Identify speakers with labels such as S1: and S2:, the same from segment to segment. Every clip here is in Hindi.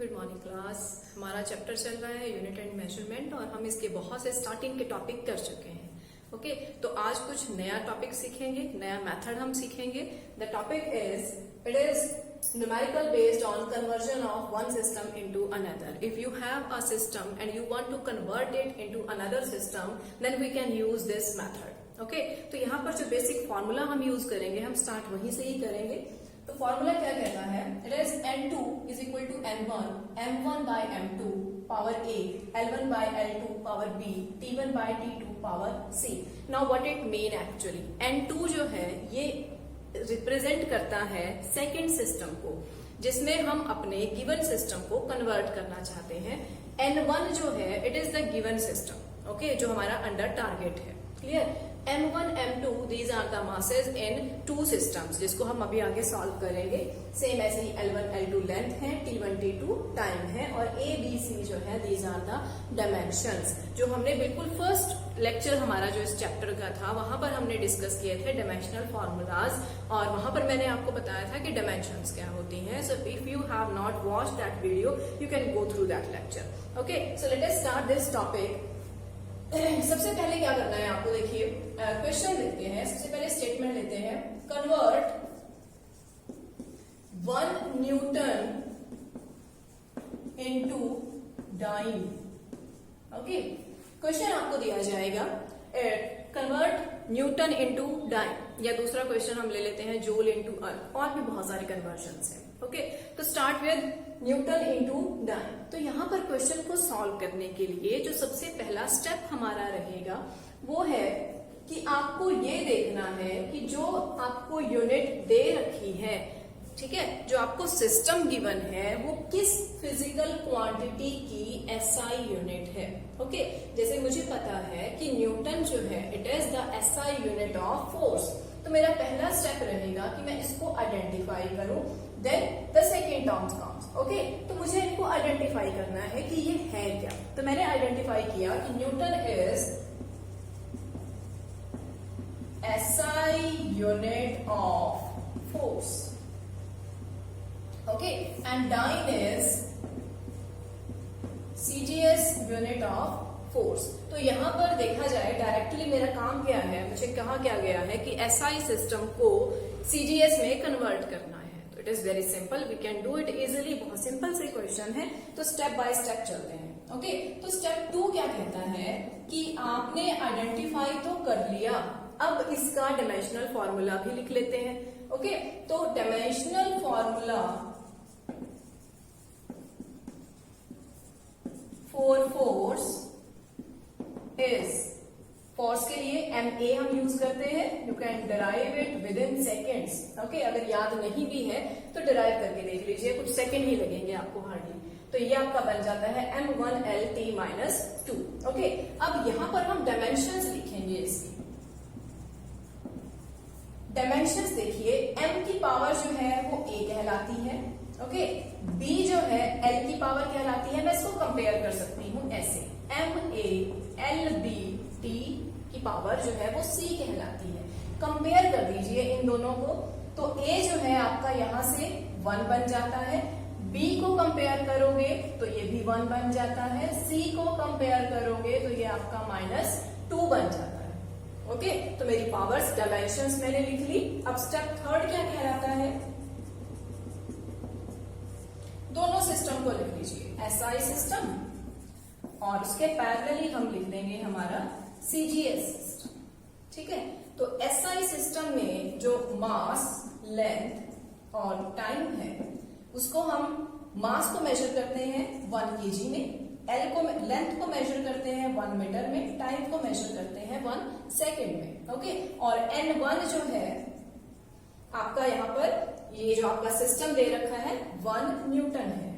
S1: Good morning class. हमारा चैप्टर चल रहा है यूनिट एंड मेजरमेंट और हम इसके बहुत से स्टार्टिंग के टॉपिक कर चुके हैं। ओके तो आज कुछ नया टॉपिक सीखेंगे, नया मेथड हम सीखेंगे। The topic it is numerical based on conversion of one system into another. If you have a system and you want to convert it into another system then we can use this method. Okay तो यहाँ पर जो बेसिक फॉर्मूला हम यूज करेंगे, हम स्टार्ट वहीं से ही करेंगे। तो फॉर्मूला क्या कहता है? It is n2 is equal to n1 m1 by m2 power a, l1 by l2 power b, t1 by t2 power c। Now what it mean actually? n2 जो है ये रिप्रेजेंट करता है सेकंड सिस्टम को जिसमें हम अपने गिवन सिस्टम को कन्वर्ट करना चाहते हैं। n1 जो है it is the given system, okay, जो हमारा अंडर टारगेट है। Clear? m1 m2 these are the masses in two systems जिसको हम अभी आगे सॉल्व करेंगे। सेम ऐसे ही l1 l2 लेंथ है, t1 t2 टाइम है और a b c जो है these are the dimensions। जो हमने बिल्कुल फर्स्ट लेक्चर हमारा जो इस चैप्टर का था वहां पर हमने डिस्कस किए थे डायमेंशनल फॉर्मूलाज और वहां पर मैंने आपको बताया था कि डायमेंशंस क्या होती हैं। So if you have not watched that video you can go through that lecture. Okay so let us start this topic. सबसे पहले क्या करना है आपको, देखिए क्वेश्चन लिखते हैं। सबसे पहले स्टेटमेंट लेते हैं, convert 1 newton into dyne. Okay question आपको दिया जाएगा कन्वर्ट न्यूटन इनटू डाइन, या दूसरा क्वेश्चन हम ले लेते हैं जूल इनटू अर्थ। और भी बहुत सारे कन्वर्जन्स हैं। ओके तो start with newton into dyne. तो यहाँ पर क्वेश्चन को सॉल्व करने के लिए जो सबसे पहला स्टेप हमारा रहेगा वो है कि आपको ये देखना है कि जो आपको यूनिट दे रखी है, ठीक है, जो आपको सिस्टम गिवन है वो किस फिजिकल क्वांटिटी की एसआई यूनिट है। ओके जैसे मुझे पता है कि न्यूटन जो है it is the SI unit of force. तो मेरा पहला स्टेप रहेगा कि मैं इसको आइडेंटिफाई करूं, then the second terms comes. Okay तो मुझे इनको आइडेंटिफाई करना है कि ये है क्या। तो मैंने आइडेंटिफाई किया कि newton is SI unit of force, okay, and dyne is CGS unit of force. तो यहां पर देखा जाए डायरेक्टली मेरा काम क्या है, मुझे कहा क्या गया है कि एसआई सिस्टम को सीजीएस में कन्वर्ट करना है। तो it is very simple, we can do it easily. बहुत सिंपल से क्वेश्चन है तो स्टेप बाय स्टेप चलते हैं। ओके तो स्टेप 2 क्या कहता है कि आपने आइडेंटिफाई तो कर लिया, अब इसका डायमेंशनल फॉर्मूला भी लिख लेते हैं। ओके तो dimensional formula for force is, force के लिए MA हम यूज करते हैं, you can derive it with in seconds. Okay अगर याद नहीं भी है तो डिराइव करके देख लीजिए, कुछ सेकेंड ही लगेंगे आपको हार्डली। तो ये आपका बन जाता है m1L_t-2। ओके अब यहां पर हम डायमेंशंस लिखेंगे इसकी। डायमेंशंस देखिए, m की पावर जो है वो a कहलाती है, ओके, b जो है l की पावर कहलाती है। मैं इसको कंपेयर कर सकती हूं ऐसे, MA_LB_T की पावर जो है वो c कहलाती है। कंपेयर कर दीजिए इन दोनों को, तो a जो है आपका यहां से 1 बन जाता है, b को कंपेयर करोगे तो ये भी 1 बन जाता है, c को कंपेयर करोगे तो ये आपका -2 बन जाता है। ओके तो मेरी पावर्स डायमेंशंस मैंने लिख ली। अब स्टेप 3 क्या कहलाता है? दोनों सिस्टम को लिख लीजिए, एसआई सिस्टम और उसके पैरेलली हम लिख देंगे हमारा सीजीएस सिस्टम। ठीक है तो एसआई सिस्टम में जो मास, लेंथ और टाइम है उसको हम मास को मेजर करते हैं 1 kg में, एल को लेंथ को मेजर करते हैं 1 मीटर में, टाइम को मेजर करते हैं 1 सेकेंड में। ओके और n1 जो है आपका यहाँ पर ये जो आपका सिस्टम दे रखा है 1 न्यूटन है।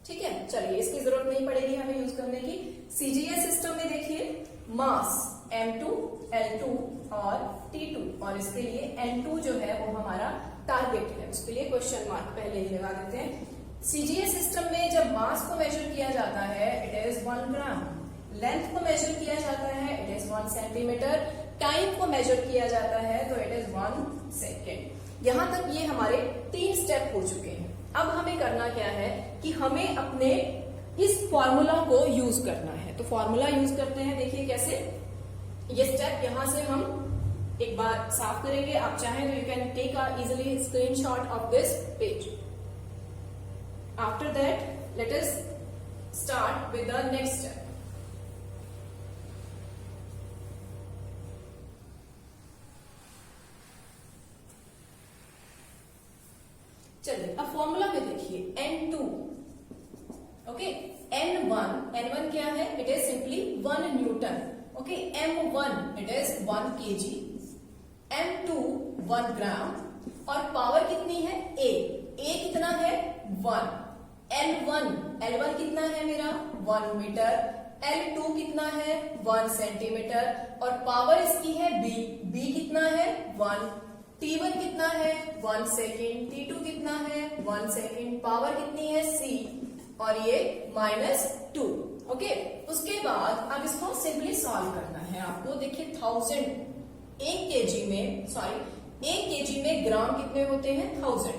S1: ठीक है चलिए इसकी जरूरत नहीं पड़ेगी हमें यूज करने की। सीजीएस सिस्टम में देखिए मास m2, l2 और t2 और इसके लिए n2 जो है वो हमारा टारगेट है, उसके लिए क्वेश्चन मार्क पहले ही लगा देते हैं। सीजीएस सिस्टम में जब मास को मेजर किया जाता है इट इज 1 ग्राम, लेंथ को मेजर किया जाता है इट इज 1 सेंटीमीटर, टाइम को मेजर किया जाता है तो इट इज 1 सेकेंड। यहां तक ये हमारे 3 स्टेप हो चुके हैं। अब हमें करना क्या है कि हमें अपने इस फॉर्मूला को यूज करना है। तो फॉर्मूला यूज करते हैं, देखिए कैसे। ये स्टेप यहां से हम एक बार साफ करेंगे। आप चाहें तो you can take a easily screenshot of this page. After that let us start with the next step. चलिए अब फॉर्मूला में देखिए N2, ओके, N1 क्या है, it is simply 1 Newton, okay, M1 it is 1 kg, M2 1 ग्राम, और पावर कितनी है A कितना है 1, L1 कितना है मेरा 1 मीटर, L2 कितना है 1 सेंटीमीटर, और पावर इसकी है B कितना है 1, T1 कितना है 1 सेकेंड, T2 कितना है 1 सेकेंड, पावर कितनी है C, और ये -2, ओके। उसके बाद अब इसको सिंपली सॉल्व करना है आपको। देखिए 1000 1 केजी में ग्राम कितने होते हैं 1000,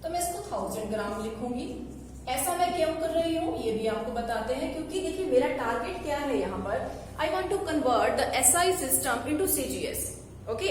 S1: तो मैं इसको 1000 ग्राम लिखूंगी। ऐसा मैं क्यों कर रही हूँ ये भी आपको बताते हैं, क्योंकि देखिए मेरा टारगेट क्या है यहाँ पर, I want to convert the SI system into CGS, okay.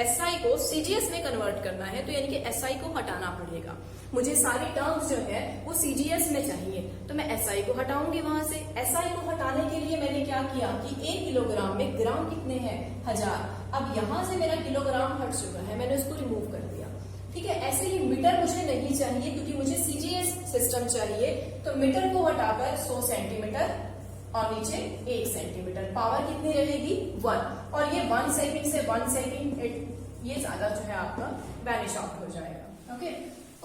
S1: SI को CGS में कन्वर्ट करना है, तो यानी कि SI को हटाना पड़ेगा। मुझे सारी टर्म्स जो है वो CGS में चाहिए, तो मैं SI को हटाऊंगी वहां से। SI को हटाने के लिए मैंने क्या किया कि 1 किलोग्राम में ग्राम कितने हैं 1000। अब यहां से मेरा किलोग्राम हट चुका है, मैंने उसको रिमूव कर दिया, ठीक है। ऐसे ही मीटर मुझे नहीं चाहिए, क्योंकि मुझे CGS सिस्टम चाहिए, तो मीटर को हटाकर 100 सेंटीमीटर और नीचे 1 सेंटीमीटर, पावर कितनी रहेगी 1, और ये 1 सेकेंड से 1 सेकेंड ये ज्यादा जो है आपका वैनिश आउट हो जाएगा, ओके।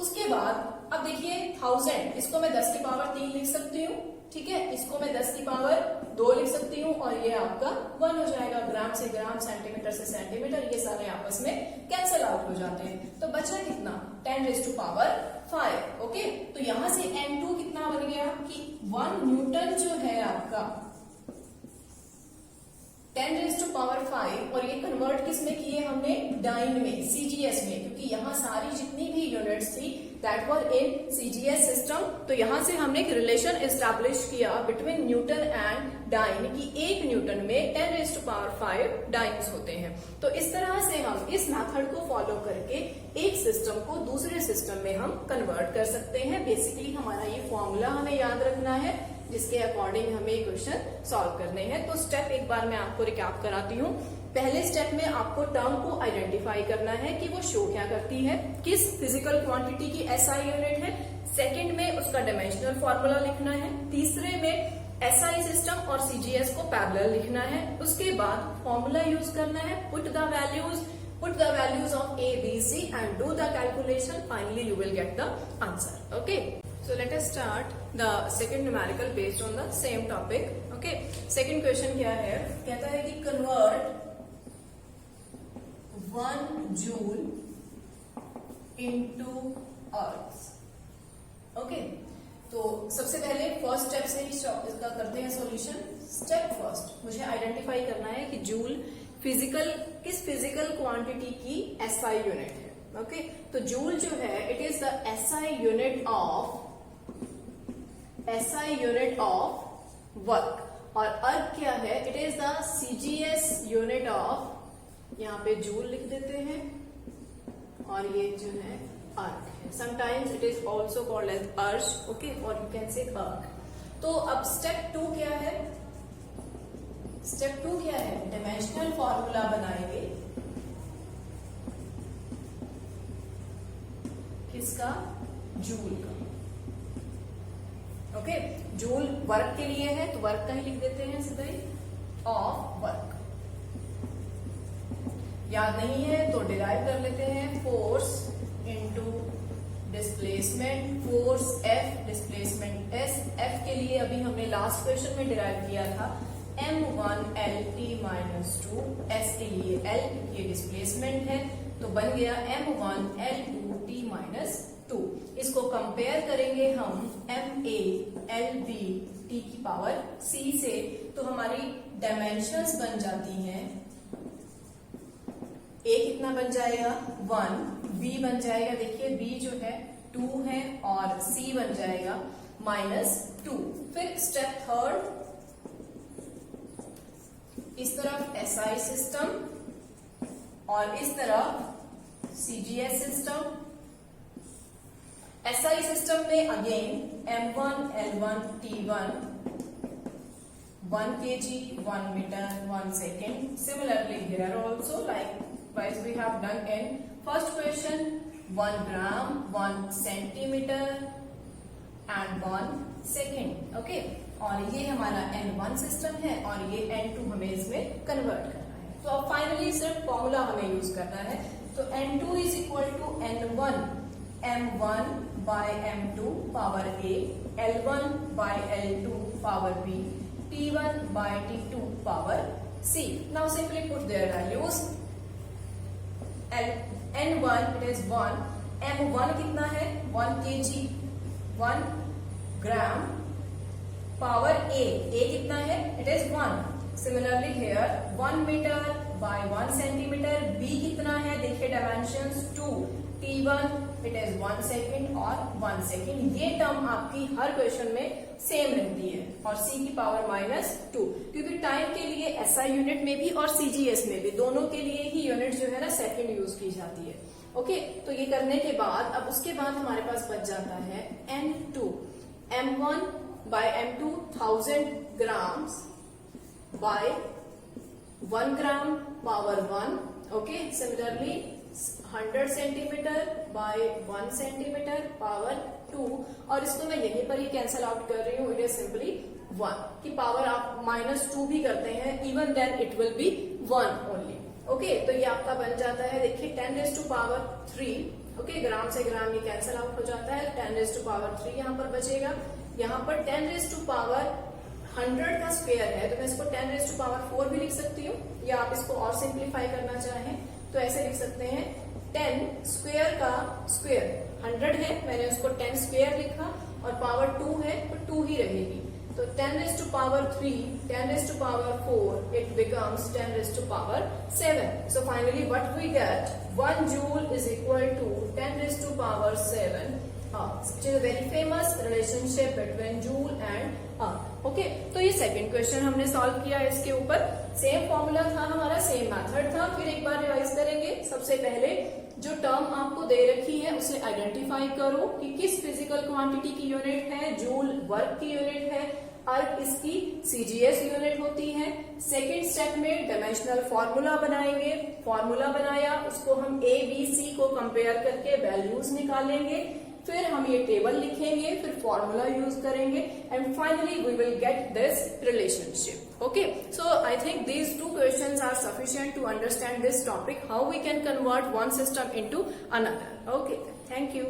S1: उसके बाद अब देखिए 1000, इसको मैं 10 की पावर 3 लिख सकती हूँ, ठीक है, इसको मैं 10 की पावर 2 लिख सकती हूँ, और ये आपका 1 हो जाएगा। ग्राम से ग्राम, सेंटीमीटर से सेंटीमीटर, ये सारे आपस में कैंसिल आउट हो जाते हैं, तो बचा कितना 10⁵, ओके। तो यहां से N2 कितना बन गया कि 1 न्यूटन जो है आपका 10⁵, और ये कन्वर्ट किस में किए हमने डाइन में, CGS में, क्योंकि यहाँ सारी जितनी भी यूनिट्स थी that were in CGS system. तो यहाँ से हमने एक रिलेशन एस्टैब्लिश किया बिटवीन न्यूटन एंड डाइन कि 1 न्यूटन में 10⁵ डाइन्स होते हैं। तो इस तरह से हम इस मेथड को फॉलो करके एक सिस्टम को दूसरे सिस्टम में हम कन्वर्ट कर सकते हैं। बेसिकली हमारा ये फॉर्मूला हमें याद रखना है, जिसके अकॉर्डिंग हमें क्वेश्चन सॉल्व करने हैं। तो स्टेप एक बार मैं आपको रिकैप कराती हूँ। पहले स्टेप में आपको टर्म को आइडेंटिफाई करना है कि वो शो क्या करती है, किस फिजिकल क्वांटिटी की SI यूनिट है। सेकंड में उसका डायमेंशनल फॉर्मूला लिखना है। तीसरे में SI सिस्टम और CGS को पैरेलल लिखना है। उसके बाद फॉर्मूला यूज करना है, put the values of A, B, C and do the calculation. Finally you will get the answer, okay. So let us start the second numerical based on the same topic, okay. Second question क्या है, कहता है कि convert 1 joule into earth, okay. तो सबसे पहले फर्स्ट स्टेप से ही इसका करते हैं सॉल्यूशन। स्टेप फर्स्ट, मुझे आइडेंटिफाई करना है कि जूल किस फिजिकल क्वांटिटी की SI यूनिट है, ओके। तो जूल जो है it is the SI unit of work, और अर्क क्या है, it is the CGS unit of, यहाँ पे जूल लिख देते हैं, और ये जो है अर्क है। Sometimes it is also called as erg, okay, और यू कैन से अर्क। तो अब स्टेप 2 क्या है, स्टेप 2 क्या है, डायमेंशनल फॉर्मूला बनाएंगे, किसका, जूल का, ओके। जूल वर्क के लिए है, तो वर्क का ही लिख देते हैं सीधा ही, ऑफ वर्क। याद नहीं है तो डिराइव कर लेते हैं, force into displacement, force F, displacement S। F के लिए अभी हमने लास्ट क्वेश्चन में डिराइव किया था m1L_T-2, S के लिए L, ये डिस्प्लेसमेंट है, तो बन गया m1L2T-2। इसको कंपेयर करेंगे हम MA_LB_T की पावर C से, तो हमारी डायमेंशंस बन जाती हैं, A कितना बन जाएगा 1, B बन जाएगा, देखिए B जो है 2 है और c बन जाएगा -2। फिर स्टेप थर्ड, इस तरफ SI सिस्टम और इस तरफ CGS सिस्टम। SI सिस्टम में again M1 L1 T1 1 kg 1 meter 1 second. Similarly here also, likewise we have done in first question, 1 gram 1 centimeter and 1 second. Okay, और ये हमारा N1 सिस्टम है और ये N2 हमें इसमें कन्वर्ट करना है। तो अब फाइनली सिर्फ फॉर्मूला हमें यूज करना है। तो N2 is equal to N1 M1 by M2 power A, L1 by L2 power B, T1 by T2 power C. Now simply put their values. N1 it is 1, M1 कितना है 1 kg 1 gram power A कितना है it is 1. Similarly here 1 meter by 1 centimeter, B कितना है देखिए dimensions 2, T1 it is 1 second और 1 सेकेंड। ये टर्म आपकी हर क्वेश्चन में सेम रहती है और C की पावर -2, क्योंकि टाइम के लिए SI यूनिट में भी और CGS में भी दोनों के लिए ही यूनिट जो है ना सेकेंड यूज की जाती है। ओके, तो ये करने के बाद अब उसके बाद हमारे पास बच जाता है N2 M1 by M2 1000 grams by 1 gram power 1. Okay, similarly 100 centimetre by 1 centimetre power 2, और इसको मैं यहीं पर ही कैंसल आउट कर रही हूँ। इट इज सिंपली 1 की पावर आप -2 भी करते हैं, even then it will be 1 only. Okay, तो ये आपका बन जाता है देखिए 10⁻3। ओके, ग्राम से ग्राम ये कैंसल आउट हो जाता है, 10⁻3 यहाँ पर बचेगा। यहाँ पर 10⁻100 का स्क्वायर है, तो मैं इसको 10⁻4 भी लिख सकती हूँ, या आप इसको और सिंप्लीफाई करना चाहें तो ऐसे लिख सकते हैं 10 स्क्वायर का स्क्वायर 100 है, मैंने उसको 10 स्क्वायर लिखा और पावर 2 है तो 2 ही रहेगी। तो 10⁻3 10⁻4 it becomes 10⁻7. So finally what we get, 1 joule is equal to 10⁻7, which is a very famous relationship between joule and okay, तो ये सेकंड क्वेश्चन हमने सॉल्व किया इसके ऊपर। सेम फॉर्मूला था हमारा, सेम मेथड था। फिर एक बार रिवाइज करेंगे। सबसे पहले जो टर्म आपको दे रखी है उसे आइडेंटिफाई करो कि किस फिजिकल क्वांटिटी की यूनिट है, जूल वर्क की यूनिट है, अर्क इसकी CGS यूनिट होती है। सेकेंड स्टेप में डायमेंशनल फॉर्मूला बनाएंगे। फॉर्मूला बनाया, उसको हम A B C को कंपेयर करके वैल्यूज निकालेंगे, फिर हम ये टेबल लिखेंगे, फिर फॉर्मूला यूज करेंगे, and finally we will get this relationship. Okay, so I think these 2 questions are sufficient to understand this topic, how we can convert one system into another. Okay, thank you.